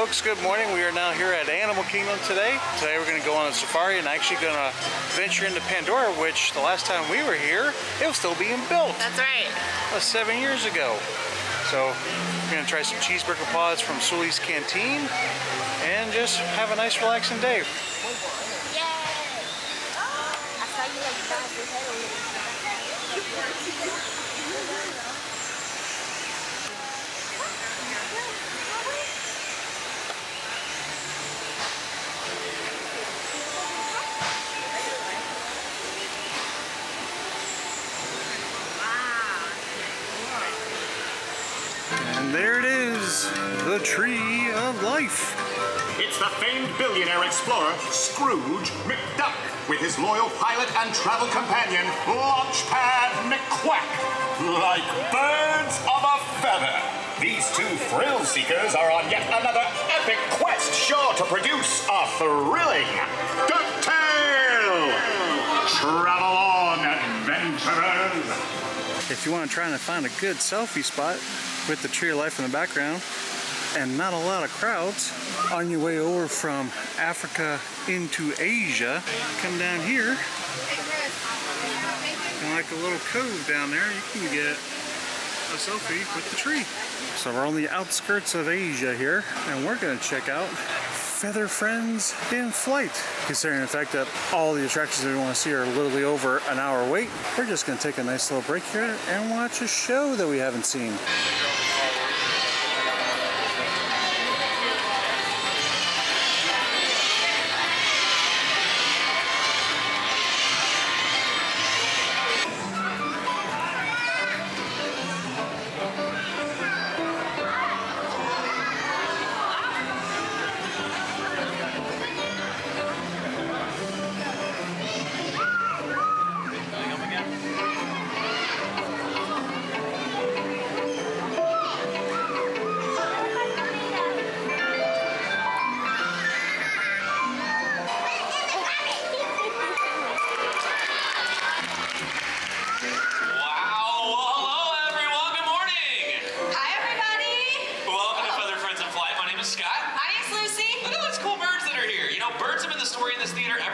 folks, good morning. We are now here at Animal Kingdom today. Today we're going to go on a safari and actually going to venture into Pandora, which the last time we were here, it was still being built. That's right. That was 7 years ago. So we're going to try some cheeseburger pods from Satu'li's Canteen and just have a nice relaxing day. Yay! I saw you like bounce your head a little. And there it is, the Tree of Life. It's the famed billionaire explorer, Scrooge McDuck, with his loyal pilot and travel companion, Launchpad McQuack. Like birds of a feather, these two thrill seekers are on yet another epic quest sure to produce a thrilling duck tale. Travel on, adventurers. If you want to try and find a good selfie spot with the Tree of Life in the background and not a lot of crowds, on your way over from Africa into Asia, come down here, and like a little cove down there, you can get a selfie with the tree. So we're on the outskirts of Asia here, and we're going to check out Feather Friends in Flight. Considering the fact that all the attractions that we want to see are literally over an hour wait, we're just going to take a nice little break here and watch a show that we haven't seen.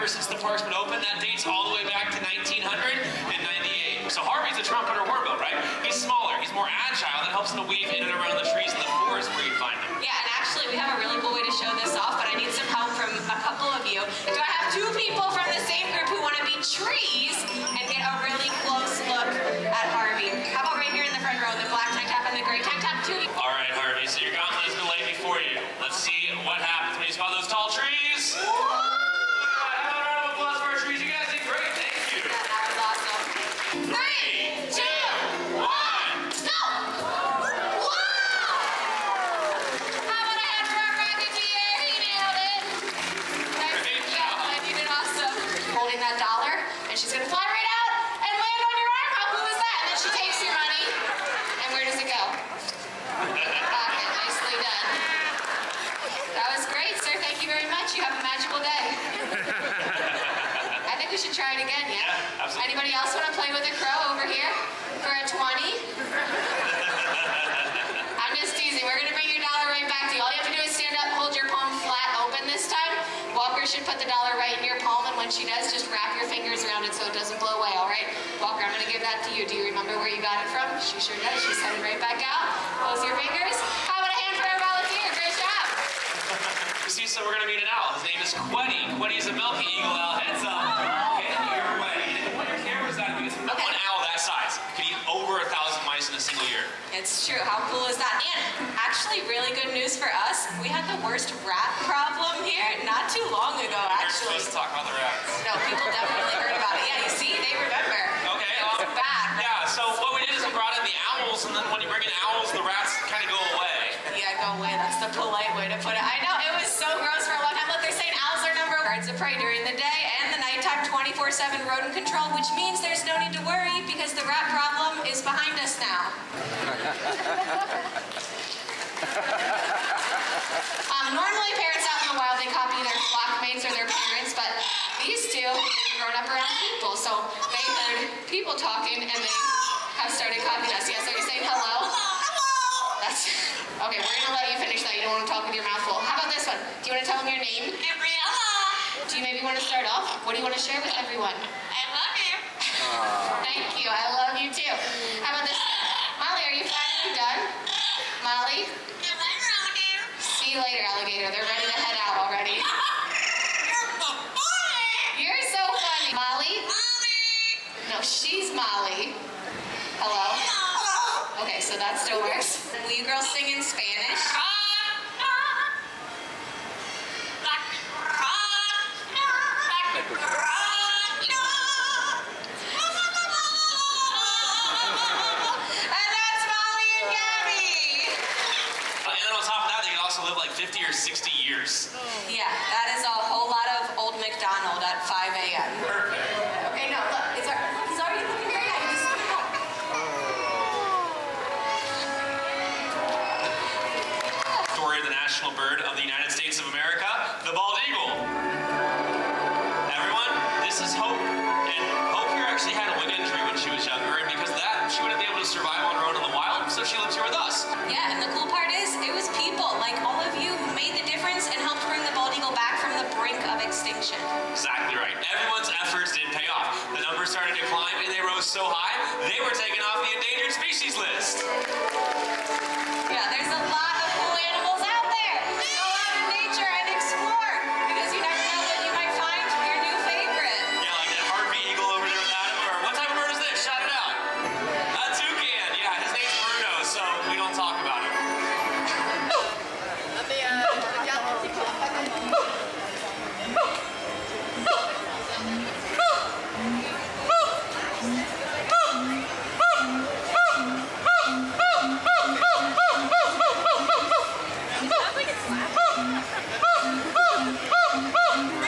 Since the park's been open, that dates all the way back to 1998. So Harvey's a trumpeter wormboat, right? He's smaller, he's more agile, that helps him to weave in and around the trees in the forest where you find them. Yeah, and actually we have a really cool way to show this off, but I need some help from a couple of you. Do I have two people from the same group who want to be trees and get a really close look at Harvey? How about right here in the front row, the black tank top and the gray tank top? Two. All right, Harvey, so your gauntlet has been laid before you. Let's see what happens when you spot those tall trees. And she's gonna fly right out and land on your arm. How cool is that? And then she takes your money. And where does it go? Pocket. Nicely done. That was great, sir. Thank you very much. You have a magical day. I think we should try it again, yeah? Yeah, absolutely. Anybody else want to play with a crow over here for a 20? I'm just teasing. We're gonna bring your dollar right back to you. All you have to do is stand up, hold your palm flat open this time. Walker should put the dollar right in your palm, and when she does, just wrap your fingers around it so it doesn't blow away, all right? Walker, I'm going to give that to you. Do you remember where you got it from? She sure does. She's headed right back out. Close your fingers. How about a hand for our volunteer? Great job. You see, so we're going to meet an owl. His name is Queddy. Queddy's a milky eagle owl. Heads up. Head your way. You didn't want your cameras out because one owl that size could eat over 1,000 mice in a single year. It's true. How cool is that? And actually, really good news for us. We had the worst rat problem here not too long ago, actually. You're supposed to talk about the rats. No, people definitely heard about it. Yeah, you see, they remember. Okay. It was bad. Right? Yeah, so what we did is we brought in the owls, and then when you bring in owls, the rats kind of go away. Yeah, go away. That's the polite way to put it. I know, it was so gross for a long time. Look, they're saying owls are number one birds of prey during the day and the nighttime 24/7 rodent control, which means there's no need to worry because the rat problem is behind us now. Normally parents out in the wild, they copy their flockmates or their parents, but these two have grown up around people, so they heard people talking and they have started copying us. Yeah, so you're saying hello? Hello! That's okay. We're gonna let you finish that. You don't want to talk with your mouth full. How about this one? Do you want to tell them your name? Gabriella. Do you maybe want to start off? What do you want to share with everyone? I love you. Thank you. I love you too. How about this? Molly, are you finally done? Molly? See you later, alligator. They're ready to head out already. You're so funny. Molly? No, she's Molly. Hello? Okay, so that still works. Will you girls sing in Spanish? And that's Molly and Gabby. And then on top of that, they can also live like 50 or 60 years. Yeah, that is a whole lot of Old MacDonald at 5 a.m. Perfect. Okay, no, look, he's already looking great at you. Just spit it out. Story of the national bird of the United States of America, the bald eagle. Everyone, this is Hope. And Hope here actually had a leg injury when she was younger, and because of that, she wouldn't be able to survive on her own in the wild, so she lives here with us. Yeah, and the cool part is, it was people like all of you who made the difference and helped bring the bald eagle back from the brink of extinction. Exactly right. Everyone's efforts did pay off. The numbers started to climb, and they rose so high, they were taken off the endangered species list. Yeah, there's a lot of cool animals out there. Go out in nature and explore, because you never know what you might find your new favorite. Yeah, like that harpy eagle over there with Adam, or what type of bird is this? Shout it out. A toucan. Yeah, his name's Bruno, so we don't talk about him.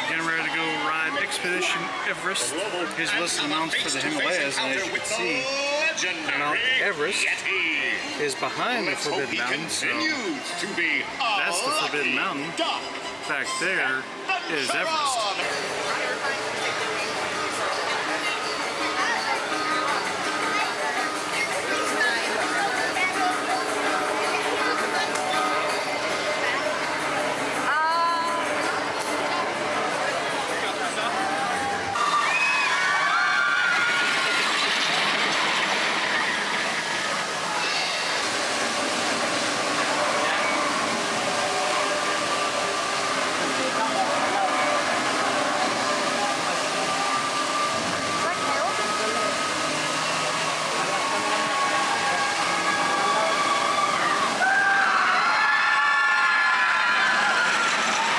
Getting ready to go ride Expedition Everest. Here's a list of the mountains for the Himalayas, and as you can see, Mount Everest is behind the Forbidden Mountain, so that's the Forbidden Mountain. Back there is Everest.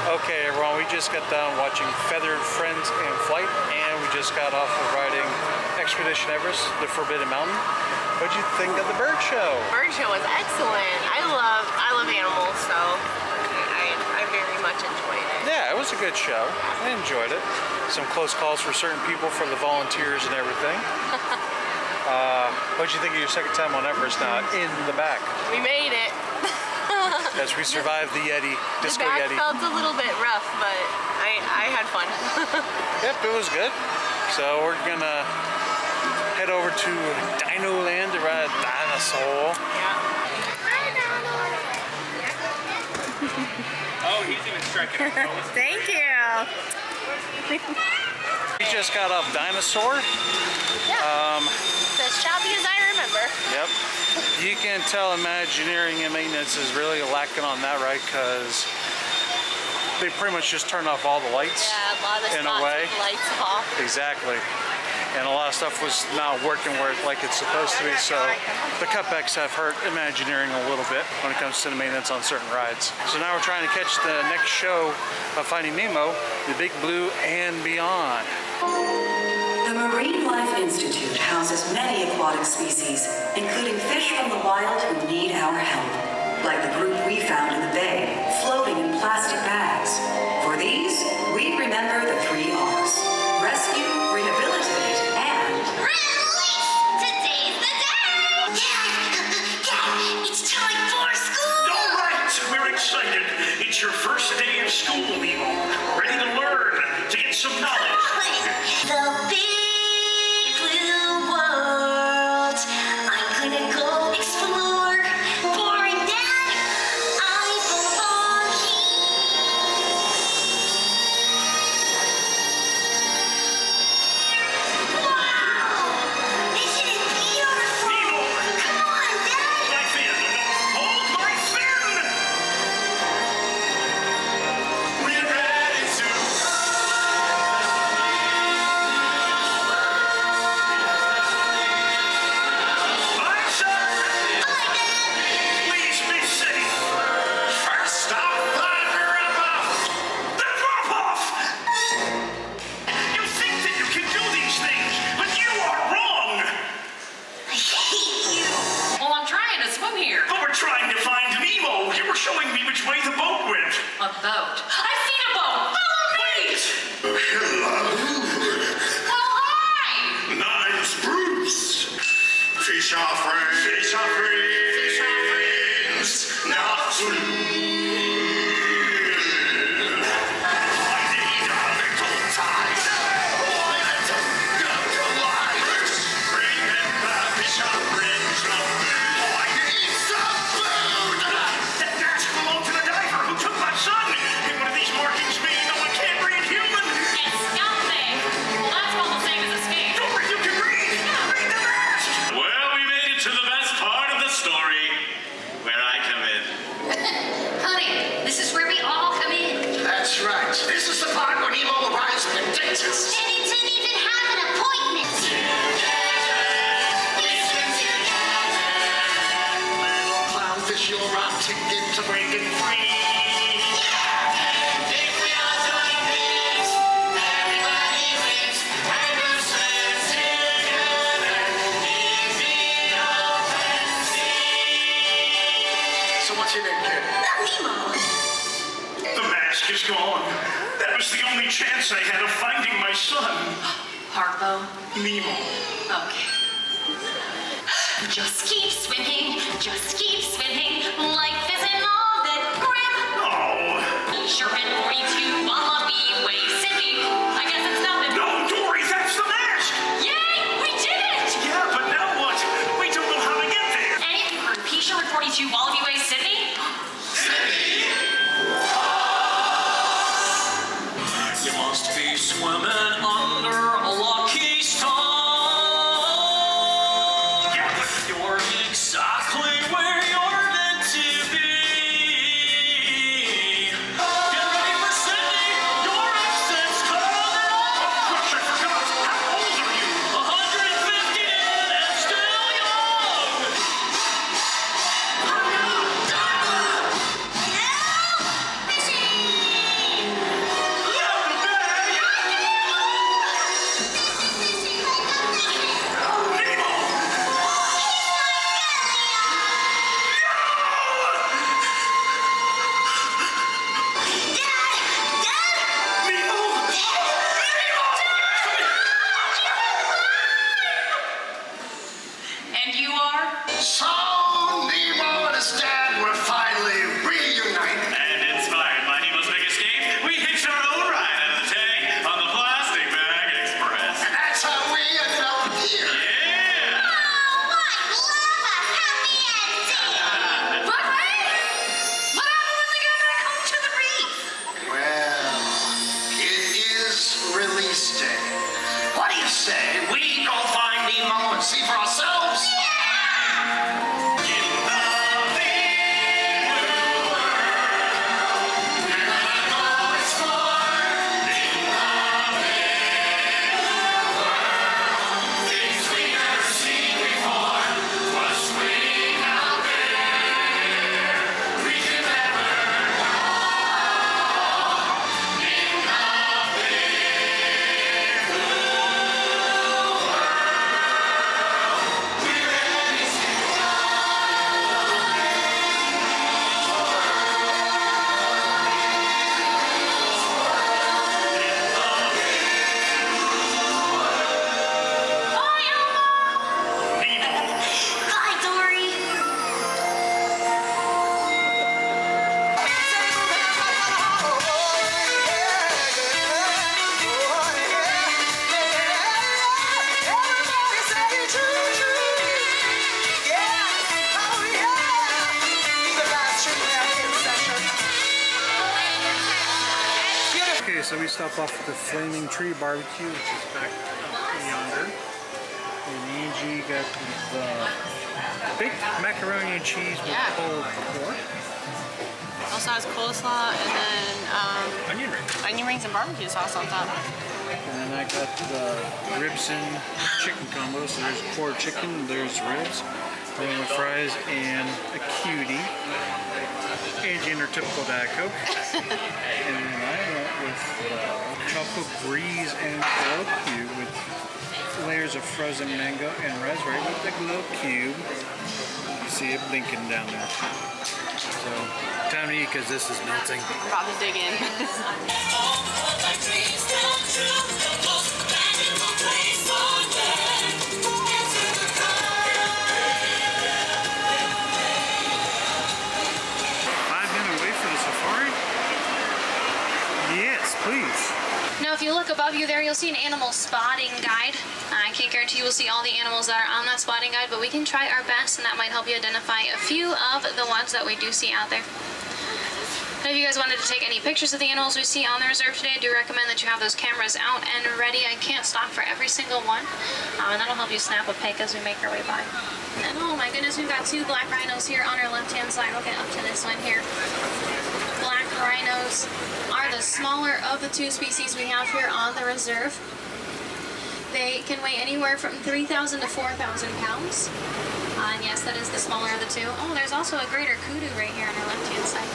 Okay, everyone, we just got done watching Feathered Friends in Flight, and we just got off of riding Expedition Everest, the Forbidden Mountain. What'd you think of the bird show? Bird show was excellent. I love animals, so I very much enjoyed it. Yeah, it was a good show. I enjoyed it. Some close calls for certain people, for the volunteers and everything. What'd you think of your second time on Everest now in the back? We made it. As we survived the Yeti, Disco The back Yeti. felt a little bit rough, but I had fun. Yep, it was good. So we're gonna head over to Dino Land to ride a dinosaur. Oh, he's even striking. Thank you. We just got off Dinosaur. It's as choppy as I remember. Yep. You can tell Imagineering and maintenance is really lacking on that, right? Because they pretty much just turned off all the lights. Yeah, a lot of the in a spots way. with lights off. Exactly. And a lot of stuff was not working like it's supposed to be, so the cutbacks have hurt Imagineering a little bit when it comes to the maintenance on certain rides. So now we're trying to catch the next show of Finding Nemo, the Big Blue and Beyond. The Marine Life Institute houses many aquatic species, including fish from the wild who need our help, like the group we found in the bay, floating in plastic bags. For these, we remember the 3 R's: rescue, rehabilitate, and Release! Today's the day! Dad, it's time for school! All right, we're excited. It's your first day of school, Nemo. Ready to learn, to get some knowledge. The big blue world. I'm gonna go explore. Boring boat. I've seen a boat. Follow me. Hello. Oh, hi. Name's Bruce. Fish are friends. Fish are friends. Fish are friends. Not to lose. I need a little time. Why let them go to life? Remember, fish are friends. Not to lose. I need some food. That gas belonged to the diver who took my son. And what do these markings mean? No one can't read human. It's nothing. Well, that's all the same as escape. Don't you can read. Read the mask. Well, we made it to the best part of the story, where I come in. Honey, this is where we all come in. That's right. This is the part where Nemo arrives at the dentist. And it didn't even have an appointment. Little clownfish, you're our ticket to breaking free. If we all join hands, everybody wins. And we'll swim together in the open sea. So what's your name, kid? Nemo. The mask is gone. That was the only chance I had of finding my son, Harpo. Nemo. Okay. Just keep swimming. Just keep swimming. Life isn't all that grim. Oh, Sure and 42 Wallaby Way, Sydney. I guess it's nothing. no, Dory, that's the mask. Yay! We did it! Yeah, but now what? We don't know how to get there. Any of you heard P-Sure and 42 Wallaby Way, Sydney? You must be swimming under a lucky star. Yeah, but You're exactly where you're meant to be. Get ready for Sydney. Your exit's coming up. gosh, I forgot. How old are you? 150 and still young. And you are? So, Nemo and his dad were finally reunited. And inspired by Nemo's Big Escape, we hitched our own ride out of the tank on the Plastic Bag Express. And that's how we ended up here. Yeah! Oh, what love a happy ending. But wait! What happened when they got back home to the reef? Well, it is release day. What do you say? We go find Nemo and see for ourselves? Bye, Dory. Okay, so we stopped off at the Flaming Tree Barbecue, which is back up yonder. And Angie got the baked macaroni and cheese with Yeah. pulled pork. Also has coleslaw and then Onion rings. onion rings and barbecue sauce on top. And then I got the ribs and chicken combo. So there's pork chicken, there's ribs, then with fries and a cutie. Angie and her typical Diet Coke. And then I went with chocolate breeze and glow cube with layers of frozen mango and raspberry with the glow cube. You see it blinking down there. So time to eat because this is melting. About to dig in. Please. Now, if you look above you there, you'll see an animal spotting guide. I can't guarantee you will see all the animals that are on that spotting guide, but we can try our best, and that might help you identify a few of the ones that we do see out there. And if you guys wanted to take any pictures of the animals we see on the reserve today, I do recommend that you have those cameras out and ready. I can't stop for every single one, and that'll help you snap a pic as we make our way by. And oh my goodness, we've got two black rhinos here on our left-hand side. We'll get up to this one here. Black rhinos are the smaller of the two species we have here on the reserve. They can weigh anywhere from 3,000 to 4,000 pounds. And yes, that is the smaller of the two. Oh, there's also a greater kudu right here on our left-hand side.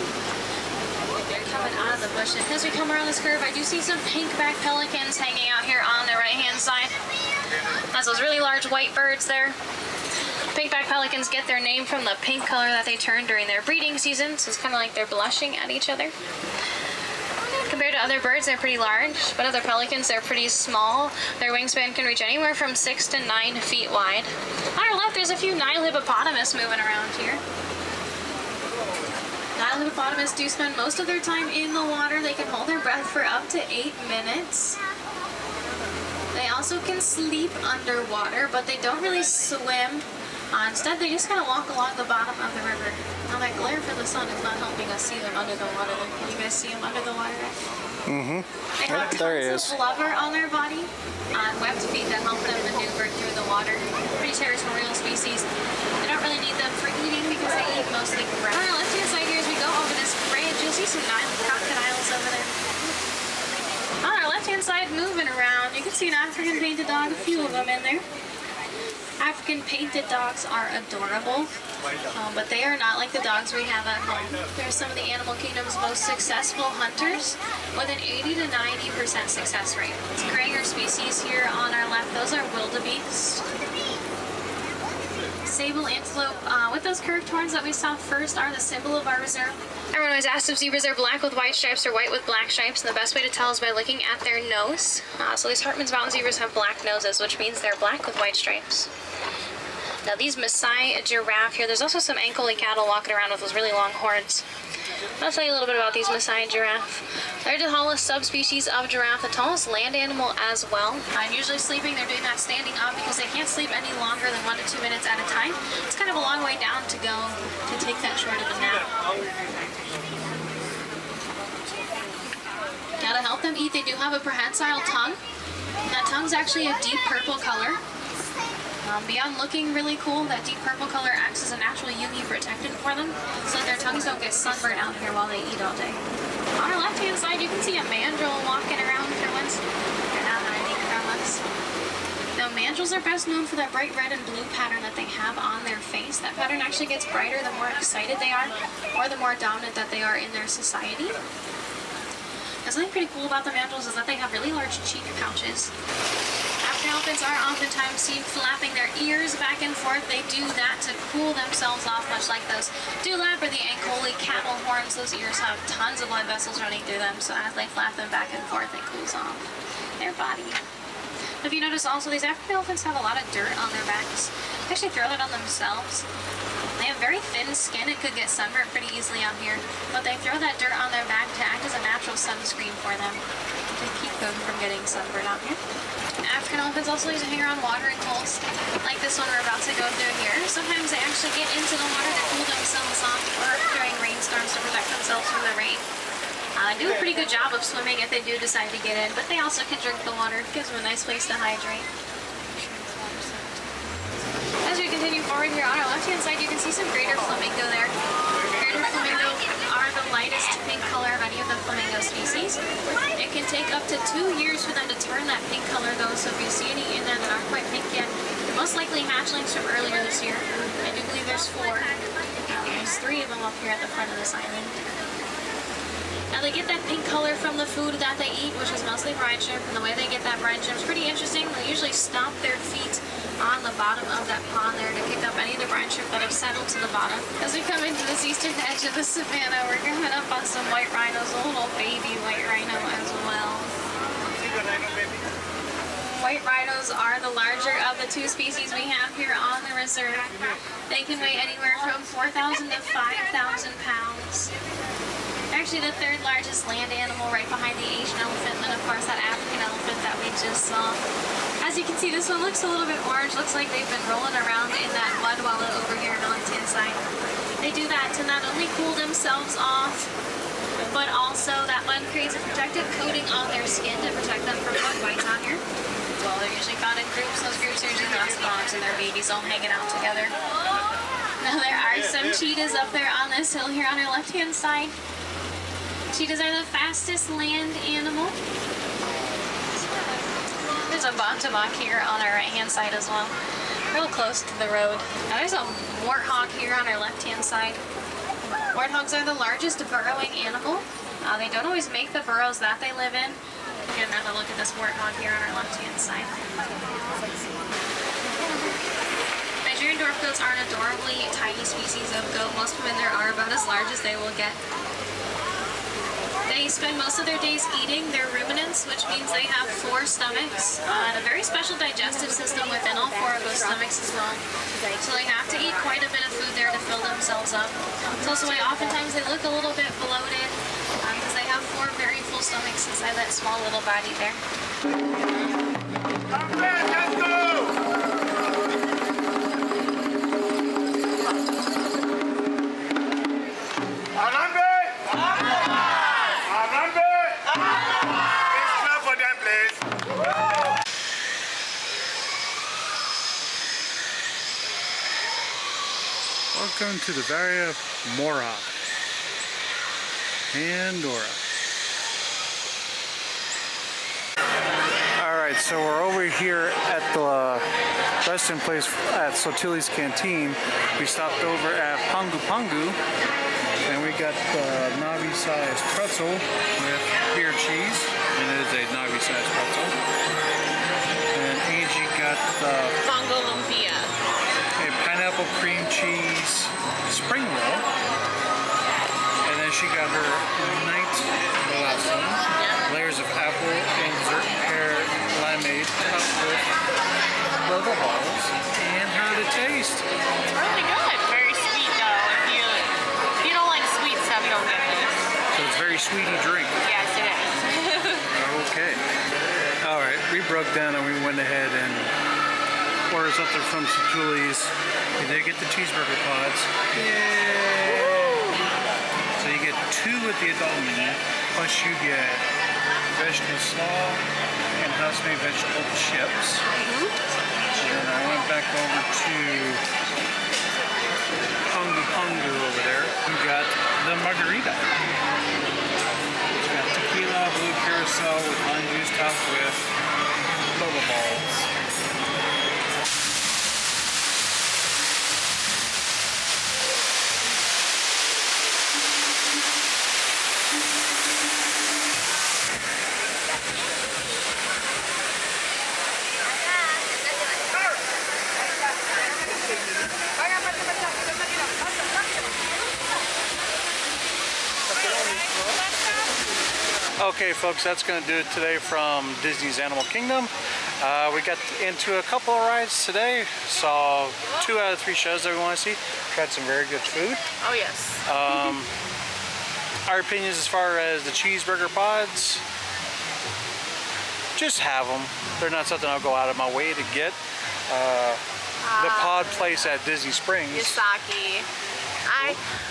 They're coming out of the bush. And as we come around this curve, I do see some pink-back pelicans hanging out here on the right-hand side. That's those really large white birds there. Pink-back pelicans get their name from the pink color that they turn during their breeding season, so it's kind of like they're blushing at each other. Compared to other birds, they're pretty large, but other pelicans, they're pretty small. Their wingspan can reach anywhere from 6 to 9 feet wide. On our left, there's a few Nile hippopotamus moving around here. Nile hippopotamus do spend most of their time in the water. They can hold their breath for up to 8 minutes. They also can sleep underwater, but they don't really swim. Instead, they just kind of walk along the bottom of the river. Now, that glare from the sun is not helping us see them under the water. Can you guys see them under the water? Mm-hmm. They have tons of blubber on their body, webbed feet that help them maneuver through the water. Pretty territorial species. They don't really need them for eating because they eat mostly grass. On our left-hand side here, as we go over this bridge, you'll see some Nile crocodiles over there. On our left-hand side, moving around, you can see an African painted dog, a few of them in there. African painted dogs are adorable, but they are not like the dogs we have at home. They're some of the animal kingdom's most successful hunters with an 80 to 90% success rate. It's grayer species here on our left. Those are wildebeest. Sable antelope with those curved horns that we saw first are the symbol of our reserve. Everyone always asks if zebras are black with white stripes or white with black stripes, and the best way to tell is by looking at their nose. So these Hartman's Mountain zebras have black noses, which means they're black with white stripes. Now these Maasai giraffe here, there's also some ankle cattle walking around with those really long horns. I'll tell you a little bit about these Maasai giraffe. They're the tallest subspecies of giraffe, the tallest land animal as well. And usually sleeping, they're doing that standing up because they can't sleep any longer than 1 to 2 minutes at a time. It's kind of a long way down to go to take that short of a nap. Now to help them eat, they do have a prehensile tongue. And that tongue's actually a deep purple color. Beyond looking really cool, that deep purple color acts as a natural UV protectant for them, so that their tongues don't get sunburned out here while they eat all day. On our left-hand side, you can see a mandrill walking around for once. They're not hiding from us. Now, mandrills are best known for that bright red and blue pattern that they have on their face. That pattern actually gets brighter the more excited they are, or the more dominant that they are in their society. Now, something pretty cool about the mandrills is that they have really large cheek pouches. African elephants are oftentimes seen flapping their ears back and forth. They do that to cool themselves off, much like those dewlap or the ankole camel horns. Those ears have tons of blood vessels running through them, so as they flap them back and forth, it cools off their body. If you notice also, these African elephants have a lot of dirt on their backs. They actually throw that on themselves. They have very thin skin. It could get sunburned pretty easily out here, but they throw that dirt on their back to act as a natural sunscreen for them to keep them from getting sunburned out here. African elephants also use to hang around watering holes, like this one we're about to go through here. Sometimes they actually get into the water to cool themselves off, or during rainstorms to protect themselves from the rain. Do a pretty good job of swimming if they do decide to get in, but they also can drink the water. It gives them a nice place to hydrate. As we continue forward here on our left-hand side, you can see some greater flamingo there. Greater flamingo are the lightest pink color of any of the flamingo species. It can take up to 2 years for them to turn that pink color though, so if you see any in there that aren't quite pink yet, they're most likely hatchlings from earlier this year. I do believe there's 4. There's 3 of them up here at the front of this island. Now they get that pink color from the food that they eat, which is mostly brine shrimp, and the way they get that brine shrimp is pretty interesting. They usually stomp their feet on the bottom of that pond there to pick up any of the brine shrimp that have settled to the bottom. As we come into this eastern edge of the savanna, we're coming up on some white rhinos, a little baby white rhino as well. White rhinos are the larger of the two species we have here on the reserve. They can weigh anywhere from 4,000 to 5,000 pounds. Actually the third largest land animal right behind the Asian elephant, and then of course that African elephant that we just saw. As you can see, this one looks a little bit orange. Looks like they've been rolling around in that mud wallow over here on the left-hand side. They do that to not only cool themselves off, but also that mud creates a protective coating on their skin to protect them from bug bites on here. Well, they're usually found in groups. Those groups are usually lots of moms and their babies all hanging out together. Now there are some cheetahs up there on this hill here on our left-hand side. Cheetahs are the fastest land animal. There's a bantama here on our right-hand side as well, real close to the road. Now there's a warthog here on our left-hand side. Warthogs are the largest burrowing animal. They don't always make the burrows that they live in. Get another look at this warthog here on our left-hand side. Nigerian dwarf goats are an adorably tiny species of goat. Most women there are about as large as they will get. They spend most of their days eating. They're ruminants, which means they have 4 stomachs and a very special digestive system within all 4 of those stomachs as well. So they have to eat quite a bit of food there to fill themselves up. It's also why oftentimes they look a little bit bloated because they have 4 very full stomachs inside that small little body there. Let's go! Welcome to the Valley of Mora, Pandora. Alright, so we're over here at the resting place at Satu'li's Canteen. We stopped over at Pangu Pangu, and we got the Navi-sized pretzel with beer cheese, and it is a Navi-sized pretzel. And Angie got the Bongo lumpia. pineapple cream cheese spring roll, and then she got her night, the last one, layers of apple and dessert pear limeade topped with bubble balls, and her to taste. It's really good. Very sweet though. If you don't like sweet stuff, don't get this. So it's very sweety drink. Yes, it is. Okay. Alright, we broke down and we went ahead and ordered something from Satu'li's. We did get the cheeseburger pods. Yay! So you get 2 with the adult menu, plus you get vegetable slaw and house-made vegetable chips. And then I went back over to Pangu Pangu over there. We got the margarita. We got tequila, blue curacao with lime juice topped with boba balls. Okay folks, that's going to do it today from Disney's Animal Kingdom. We got into a couple of rides today, saw 2 out of 3 shows that we want to see, tried some very good food. Oh yes. Our opinions as far as the cheeseburger pods, just have them. They're not something I'll go out of my way to get. The pod place at Disney Springs, Yasaki.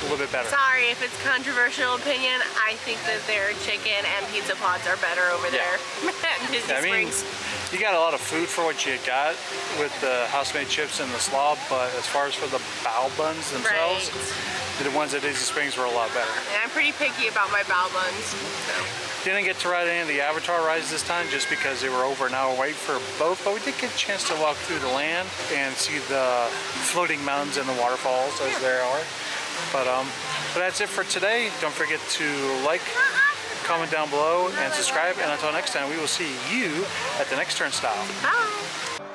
a little bit better. Sorry if it's controversial opinion. I think that their chicken and pizza pods are better over there at Disney Springs. You got a lot of food for what you got with the house-made chips and the slaw, but as far as for the bao buns themselves, the ones at Disney Springs were a lot better. And I'm pretty picky about my bao buns. So. Didn't get to ride any of the Avatar rides this time just because they were over an hour wait for both, but we did get a chance to walk through the land and see the floating mountains and the waterfalls as there are. But that's it for today. Don't forget to like, comment down below, and subscribe. And until next time, we will see you at the next turnstile. Bye.